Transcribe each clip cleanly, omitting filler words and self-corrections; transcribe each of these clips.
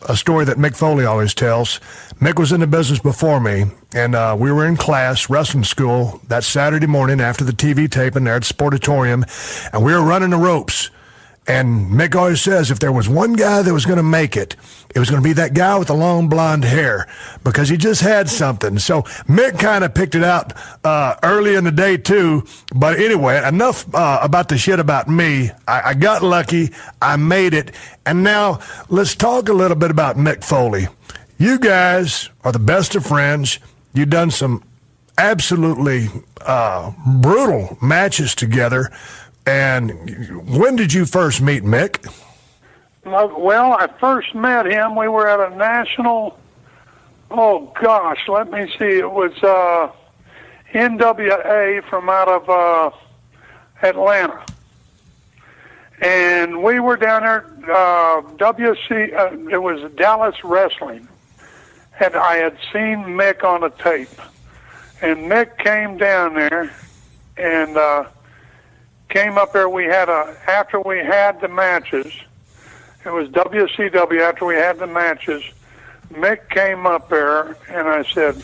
a story that Mick Foley always tells. Mick was in the business before me, and we were in class, wrestling school, that Saturday morning after the TV taping there at the Sportatorium, and we were running the ropes. And Mick always says if there was one guy that was going to make it, it was going to be that guy with the long blonde hair, because he just had something. So Mick kind of picked it out early in the day too. But anyway, enough about the shit about me. I got lucky. I made it. And now let's talk a little bit about Mick Foley. You guys are the best of friends. You've done some absolutely brutal matches together. And when did you first meet Mick? Well, I first met him. We were at a national, let me see. It was NWA from out of Atlanta. And we were down there, it was Dallas Wrestling. And I had seen Mick on a tape. And Mick came down there and came up there. After we had the matches, it was WCW. After we had the matches, Mick came up there, and I said,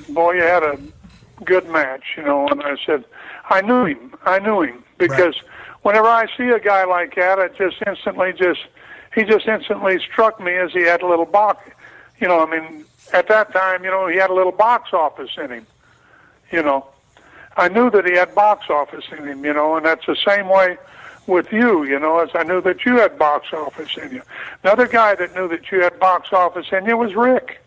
boy, you had a good match, and I said, I knew him because whenever I see a guy like that, it just instantly struck me as he had a little box, at that time, he had a little box office in him, I knew that he had box office in him, and that's the same way with you, as I knew that you had box office in you. Another guy that knew that you had box office in you was Rick.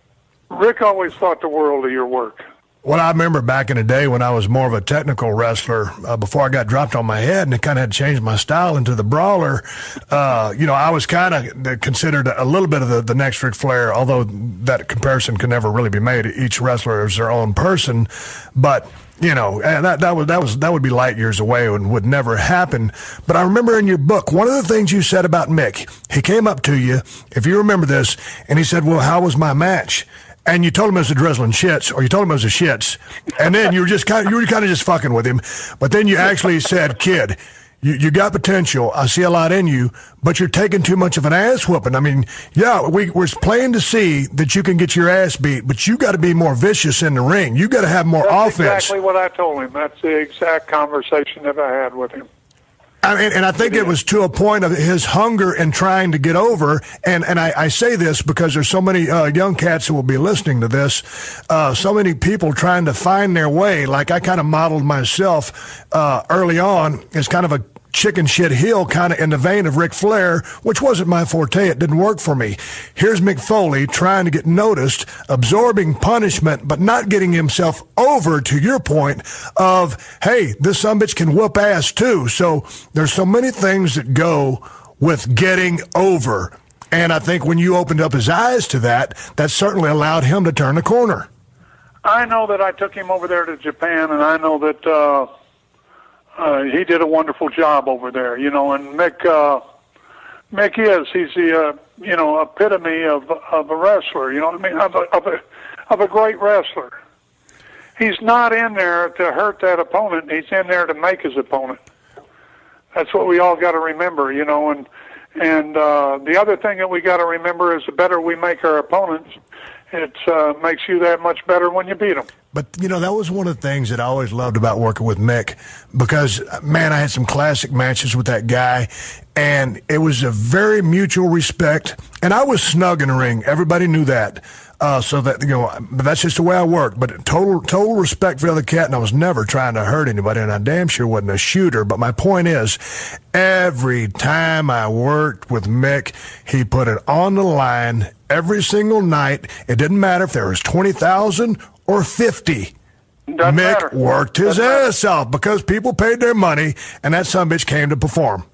Rick always thought the world of your work. Well, I remember back in the day when I was more of a technical wrestler, before I got dropped on my head, and it kind of had changed my style into the brawler. I was kind of considered a little bit of the next Ric Flair, although that comparison can never really be made. Each wrestler is their own person, but and that would be light years away and would never happen. But I remember in your book, one of the things you said about Mick, he came up to you, if you remember this, and he said, well, how was my match? And you told him it was a drizzling shits, or you told him it was a shits, and then you were kind of just fucking with him. But then you actually said, kid, you got potential. I see a lot in you, but you're taking too much of an ass whooping. I mean, yeah, we're plain to see that you can get your ass beat, but you got to be more vicious in the ring. You got to have more offense. That's exactly what I told him. That's the exact conversation that I had with him. And I think it was to a point of his hunger and trying to get over. And I say this because there's so many young cats who will be listening to this. So many people trying to find their way. Like I kind of modeled myself early on as kind of a chicken shit heel, kind of in the vein of Ric Flair, which wasn't my forte. It didn't work for me. Here's Mick Foley trying to get noticed, absorbing punishment, but not getting himself over, to your point of, hey, this sumbitch can whoop ass too. So there's so many things that go with getting over. And I think when you opened up his eyes to that, that certainly allowed him to turn the corner. I know that I took him over there to Japan, and I know that he did a wonderful job over there, and Mick he's the, epitome of a wrestler, of a great wrestler. He's not in there to hurt that opponent. He's in there to make his opponent. That's what we all got to remember, and the other thing that we got to remember is the better we make our opponents, it makes you that much better when you beat them. But, that was one of the things that I always loved about working with Mick because, man, I had some classic matches with that guy, and it was a very mutual respect, and I was snug in the ring. Everybody knew that. So that, but that's just the way I worked. But total respect for the other cat, and I was never trying to hurt anybody, and I damn sure wasn't a shooter. But my point is, every time I worked with Mick, he put it on the line every single night. It didn't matter if there was 20,000 or 50. Mick worked his ass off because people paid their money, and that sumbitch came to perform.